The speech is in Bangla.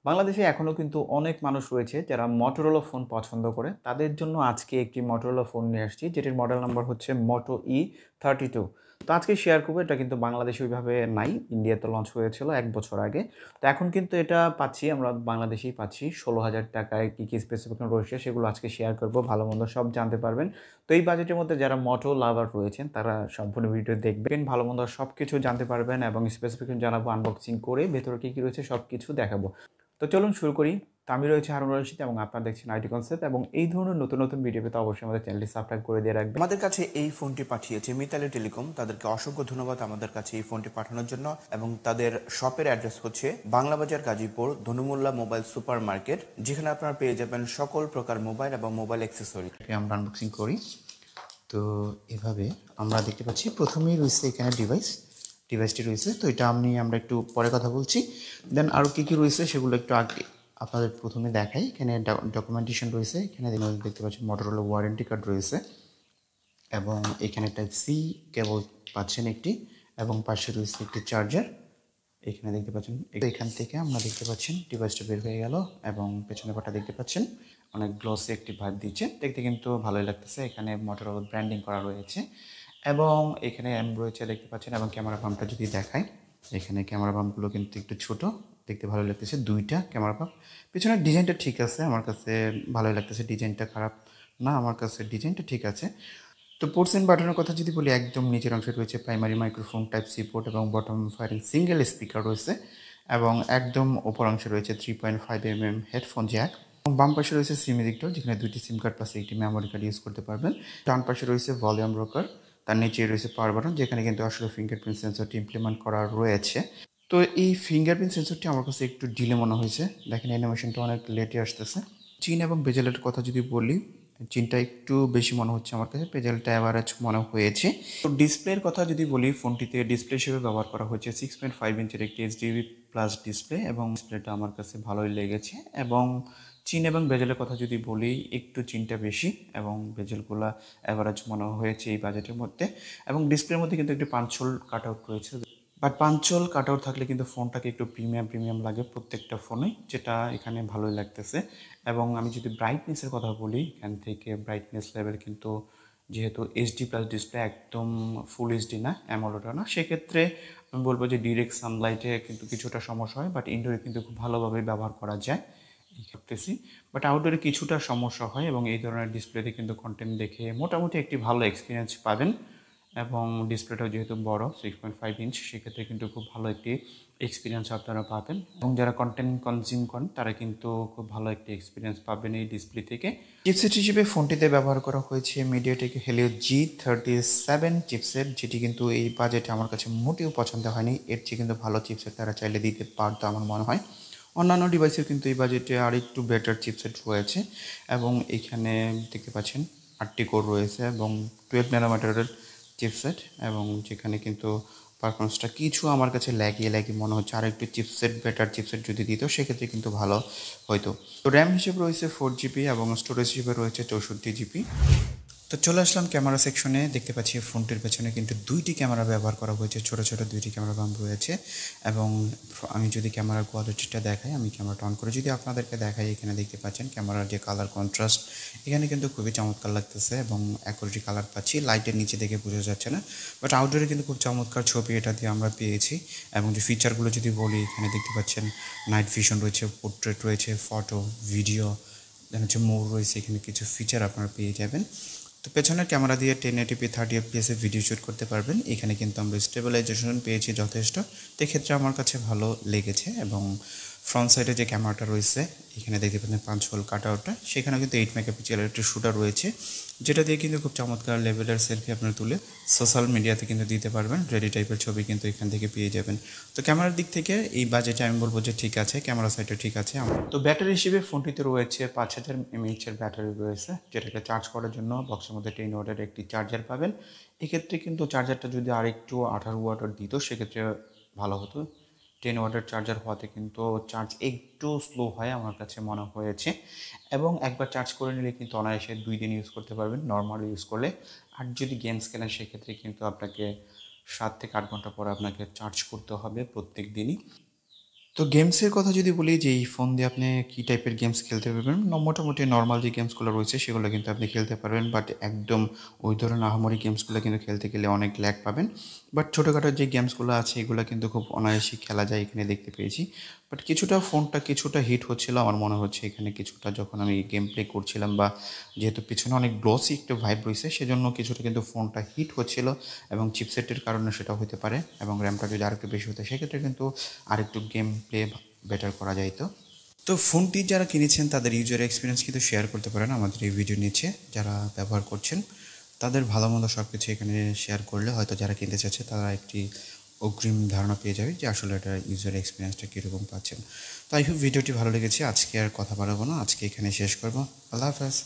বাংলাদেশে এখনো কিন্তু অনেক মানুষ রয়েছে যারা Motorola ফোন পছন্দ করে। তাদের জন্য আজকে একটি Motorola ফোন নিয়ে আসছি যেটির মডেল নাম্বার হচ্ছে Moto E32। তো আজকে শেয়ার করব, এটা কিন্তু বাংলাদেশে ওইভাবে নাই। ইন্ডিয়াতে লঞ্চ হয়েছিল ১ বছর আগে। তো এখন কিন্তু এটা পাচ্ছি, আমরা বাংলাদেশেই পাচ্ছি। ৳১৬,০০০ কি স্পেসিফিকেশন রয়েছে সেগুলো আজকে শেয়ার করব। ভালো-মন্দ সব জানতে পারবেন। তো এই বাজেটের মধ্যে যারা Moto লাভার রয়েছেন তারা সম্পূর্ণ ভিডিও দেখবেন। ভালো-মন্দ সবকিছু জানতে পারবেন এবং স্পেসিফিকেশন জানাবো, আনবক্সিং করে ভেতরে কি রয়েছে সবকিছু দেখাবো। তো চলুন শুরু করি। তো আমি রয়েছি হারুন রশিদ এবং আপনারা দেখছেন ITConcept, এবং এই ধরনের নতুন নতুন ভিডিও পেতে অবশ্যই আমাদের চ্যানেলটি সাবস্ক্রাইব করে দিয়ে রাখবেন। আমাদের কাছে এই ফোনটি পাঠিয়েছে মিতালি টেলিকম। তাদেরকে অসংখ্য ধন্যবাদ আমাদের কাছে এই ফোনটি পাঠানোর জন্য। এবং তাদের শপের অ্যাড্রেস হচ্ছে বাংলাবাজার গাজীপুর ধনু মোল্লা মোবাইল সুপার মার্কেট, যেখানে আপনারা পেয়ে যাবেন সকল প্রকার মোবাইল এবং মোবাইল অ্যাক্সেসরি। আমরা আনবক্সিং করি। তো এভাবে আমরা দেখতে পাচ্ছি প্রথমেই রয়েছে এখানে ডিভাইসটি রয়েছে। তো এটা আমরা একটু পরে কথা বলছি। দেন আরও কী কী রয়েছে সেগুলো একটু আগে আপনাদের প্রথমে দেখাই। এখানে ডকুমেন্টেশন রয়েছে। এখানে দেখতে পাচ্ছেন Motorola ওয়ারেন্টি কার্ড রয়েছে, এবং এখানে টাইপ সি কেবল পাচ্ছেন একটি, এবং পাশে রয়েছে একটি চার্জার। এখানে দেখতে পাচ্ছেন, এখান থেকে আমরা দেখতে পাচ্ছেন ডিভাইসটা বের হয়ে গেল, এবং পেছনে পাটা দেখতে পাচ্ছেন অনেক গ্লসি একটি ভাইব দিচ্ছে, দেখতে কিন্তু ভালোই লাগতেছে। এখানে Motorola ব্র্যান্ডিং করা রয়েছে, এবং এখানে রয়েছে দেখতে পাচ্ছেন। এবং ক্যামেরা পাম্পটা যদি দেখাই, এখানে ক্যামেরা পাম্পগুলো কিন্তু একটু ছোট, দেখতে ভালো লাগতেছে। দুইটা ক্যামেরা পাম্প, পিছনের ডিজাইনটা ঠিক আছে, আমার কাছে ভালোই লাগতেছে। ডিজাইনটা খারাপ না, আমার কাছে ডিজাইনটা ঠিক আছে। তো পোর্টস এন্ড বাটনের কথা যদি বলি, একদম নিচের অংশে রয়েছে primary microphone type C port, এবং বটম ফায়ারিং সিঙ্গেল স্পিকার রয়েছে, এবং একদম ওপর অংশে রয়েছে 3.5mm হেডফোন জ্যাক। বাম পাশে রয়েছে সিম এডিক্টর, যেখানে দুইটি সিম কার্ড পাশে একটি মেমোরি কার্ড ইউজ করতে পারবেন। ডান পাশে রয়েছে ভলিউম রোকার, তার নিচে রয়েছে পাওয়ার বাটন, যেখানে কিন্তু আসলে ফিঙ্গারপ্রিন্ট সেন্সরটি ইমপ্লিমেন্ট করা রয়েছে। তো এই ফিঙ্গারপ্রিন্ট সেন্সরটি আমার কাছে একটু ডিলে মনে হয়েছে। দেখেন অ্যানিমেশনটা অনেক লেটে আসতেছে। চিন এবং বেজেলের কথা যদি বলি, চিনটা একটু বেশি মনে হচ্ছে আমার কাছে, পেজেলটা অ্যাভারেজ মনে হয়েছে। তো ডিসপ্লের কথা যদি বলি, ফোনটিতে ডিসপ্লে হিসেবে ব্যবহার করা হয়েছে 6.5 ইঞ্চের একটি এইচডি প্লাস ডিসপ্লে, এবং ডিসপ্লেটা আমার কাছে ভালোই লেগেছে। এবং চিন এবং বেজেলের কথা যদি বলি, একটু চিনটা বেশি, এবং বেজেলগুলো অ্যাভারেজ মনে হয়েছে এই বাজেটের মধ্যে। এবং ডিসপ্লের মধ্যে কিন্তু একটি পাঞ্চল কাট আউট রয়েছে, বাট পাঞ্চল কাট আউট থাকলে কিন্তু ফোনটাকে একটু প্রিমিয়াম লাগে প্রত্যেকটা ফোনে, যেটা এখানে ভালোই লাগতেছে। এবং আমি যদি ব্রাইটনেসের কথা বলি, এখান থেকে ব্রাইটনেস লেভেল কিন্তু, যেহেতু এইচডি প্লাস ডিসপ্লে, একদম ফুল এইচডি না, অ্যামোলেড না, সেক্ষেত্রে আমি বলবো যে ডিরেক্ট সানলাইটে কিন্তু কিছুটা সমস্যা হয়, বাট ইনডোরে কিন্তু খুব ভালোভাবে ব্যবহার করা যায় এই ভাবতেছি। বাট আউটডোরে কিছুটা সমস্যা হয়, এবং এই ধরনের ডিসপ্লেতে কিন্তু কন্টেন্ট দেখে মোটামুটি একটি ভালো এক্সপিরিয়েন্স পাবেন। এবং ডিসপ্লেটাও যেহেতু বড় 6.5 ইঞ্চ, সেক্ষেত্রে কিন্তু খুব ভালো একটি এক্সপিরিয়েন্স আপনারা পাবেন, এবং যারা কন্টেন্ট কনজিউম করেন তারা কিন্তু খুব ভালো একটি এক্সপিরিয়েন্স পাবেন এই ডিসপ্লে থেকে। চিপসেট হিসেবে ফোনটিতে ব্যবহার করা হয়েছে মিডিয়াটেক হেলিও G37 চিপসেট, যেটি কিন্তু এই বাজেটে আমার কাছে মোটেও পছন্দ হয়নি। এর চেয়ে কিন্তু ভালো চিপসেট তারা চাইলে দিতে পারতো আমার মনে হয়। অন্যান্য ডিভাইসের কিন্তু এই বাজেটে আর একটু বেটার চিপসেট রয়েছে, এবং এখানে দেখতে পাচ্ছেন 8টি কোর রয়েছে, এবং 12 ন্যানোমিটারের চিপসেট, এবং যেখানে কিন্তু পারফরমেন্সটা কিছু আমার কাছে ল্যাগি মনে হচ্ছে। আর একটু বেটার চিপসেট যদি দিত সেক্ষেত্রে কিন্তু ভালো হতো। তো র্যাম হিসেবে রয়েছে 4GB, এবং স্টোরেজ হিসেবে রয়েছে 64GB। তো চলে আসলাম ক্যামেরা সেকশনে। দেখতে পাচ্ছি ফোনটির পেছনে কিন্তু দুইটি ক্যামেরা ব্যবহার করা হয়েছে, ছোট দুইটি ক্যামেরা বাম্প রয়েছে। এবং আমি যদি ক্যামেরার কোয়ালিটিটা দেখাই, আমি ক্যামেরাটা অন করে যদি আপনাদেরকে দেখাই, এখানে দেখতে পাচ্ছেন ক্যামেরার যে কালার কন্ট্রাস্ট, এখানে কিন্তু খুবই চমৎকার লাগতেছে, এবং অ্যাকুরেট কালার পাচ্ছি। লাইটের নিচে দেখে বোঝা যাচ্ছে না, বাট আউটডোরে কিন্তু খুব চমৎকার ছবি এটা দিয়ে আমরা পেয়েছি। এবং যে ফিচারগুলো যদি বলি, এখানে দেখতে পাচ্ছেন নাইট ভিশন রয়েছে, পোর্ট্রেট রয়েছে, ফটো ভিডিও, দেন হচ্ছে মোড রয়েছে। এখানে কিছু ফিচার আপনারা পেয়ে যাবেন। তো পেছনের ক্যামেরা দিয়ে 1080p 30fps ভিডিও শ্যুট করতে পারবেন। এখানে কিন্তু আমরা স্টেবিলাইজেশন পেয়েছি যথেষ্ট, এক্ষেত্রে আমার কাছে ভালো লেগেছে। এবং ফ্রন্ট সাইডে যে ক্যামেরাটা রয়েছে, এখানে দেখতে পাচ্ছেন 5 হোল কাট আউটটা, সেখানেও কিন্তু 8 মেগাপিক্সেলের একটি শুটার রয়েছে, যেটা দিয়ে কিন্তু খুব চমৎকার লেভেলের সেলফি আপনারা তুলে সোশ্যাল মিডিয়াতে কিন্তু দিতে পারবেন। রেডি টাইপের ছবি কিন্তু এখান থেকে পেয়ে যাবেন। তো ক্যামেরার দিক থেকে এই বাজেটে আমি বলবো যে ঠিক আছে, ক্যামেরা সাইডটা ঠিক আছে। তো ব্যাটারি হিসেবে ফোনটিতে রয়েছে 5000 mAh ব্যাটারি রয়েছে, যেটাকে চার্জ করার জন্য বক্সের মধ্যে 10 ওয়াটের একটি চার্জার পাবেন। এক্ষেত্রে কিন্তু চার্জারটা যদি আরেকটু 18 ওয়াটের দিত সেক্ষেত্রে ভালো হতো। 10 ওয়াটের চার্জার হওয়াতে কিন্তু চার্জ একটু স্লো হয় আমার কাছে মনে হয়েছে। এবং একবার চার্জ করে নিলে কিন্তু অনায়াসে 2 দিন ইউজ করতে পারবেন নর্মাল ইউজ করলে। আর যদি গেমস খেলেন সেক্ষেত্রে কিন্তু আপনাকে 7 থেকে 8 ঘন্টা পরে আপনাকে চার্জ করতে হবে প্রত্যেক দিনই। তো গেমসের কথা যদি বলি যে এই ফোন দিয়ে আপনি কী টাইপের গেমস খেলতে পারবেন, মোটামুটি নর্মাল যে গেমসগুলো রয়েছে সেগুলো কিন্তু আপনি খেলতে পারবেন, বাট একদম ওই ধরনের আহামরি গেমসগুলো কিন্তু খেলতে গেলে অনেক ল্যাগ পাবেন। বাট ছোটোখাটো যে গেমসগুলো আছে এগুলো কিন্তু খুব অনায়াসেই খেলা যায়, এখানে দেখতে পেয়েছি। বাট কিছুটা ফোনটা কিছুটা হিট হচ্ছিলো আমার মনে হচ্ছে এখানে কিছুটা, যখন আমি গেম প্লে করছিলাম, বা যেহেতু পিছনে অনেক গ্লসি একটু ভাইব রয়েছে সেজন্য কিছুটা কিন্তু ফোনটা হিট হচ্ছিলো, এবং চিপসেটের কারণে সেটা হতে পারে, এবং র্যামটা যদি আরেকটু বেশি হতো সেক্ষেত্রে কিন্তু আরেকটু গেম প্লে বেটার করা যাইতো। তো ফোনটি যারা কিনেছেন তাদের ইউজার এক্সপিরিয়েন্স কিন্তু শেয়ার করতে পারেন আমাদের এই ভিডিও নিচে, যারা ব্যবহার করছেন তাদের ভালো মন্দ সব কিছু এখানে শেয়ার করলে হয়তো যারা কিনতে চাচ্ছে তারা একটি অগ্রিম ধারণা পেয়ে যাবে যে আসলে এটা ইউজার এক্সপিরিয়েন্সটা কীরকম পাচ্ছেন। তো আই হোপ ভিডিওটি ভালো লেগেছে। আজকে আর কথা বাড়াবো না, আজকে এখানে শেষ করবো। আল্লাহ হাফেজ।